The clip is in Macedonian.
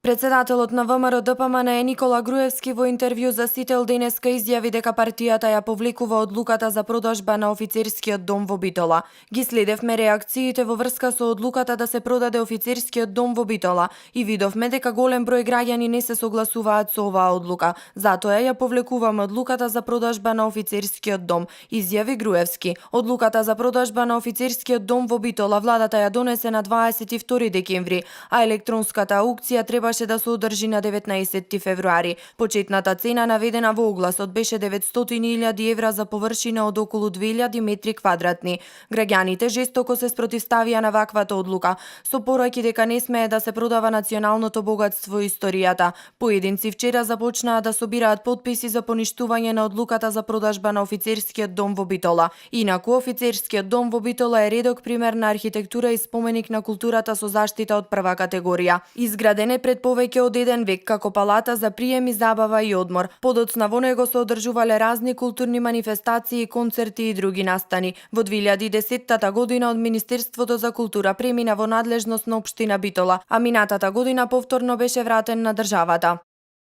Председателот на ВМРО-ДПМН е Никола Груевски во интервју за Сител денеска изјави дека партијата ја повлекува одлуката за продажба на офицерскиот дом во Битола. Ги следевме реакциите во врска со одлуката да се продаде офицерскиот дом во Битола и видовме дека голем број граѓани не се согласуваат со оваа одлука. Затоа ја повлекуваме одлуката за продажба на офицерскиот дом, изјави Груевски. Одлуката за продажба на офицерскиот дом во Битола владата ја донесе на 22 декември, а електронската аукција требаше да се одржи на 19 февруари. Почетната цена наведена во огласот беше 900.000 евра за површина од околу 2000 метри квадратни. Граѓаните жестоко се спротивставија на ваквата одлука, со пораки дека не смее да се продава националното богатство и историјата. Поединци вчера започнаа да собираат потписи за поништување на одлуката за продажба на офицерскиот дом во Битола. Инаку офицерскиот дом во Битола е редок пример на архитектура и споменик на културата со заштита од прва категорија. Изграден е пред повеќе од еден век како палата за прием и забава и одмор. Подоцна во него се одржувале разни културни манифестации, концерти и други настани. Во 2010 година од Министерството за култура премина во надлежност на општина Битола, а минатата година повторно беше вратен на државата.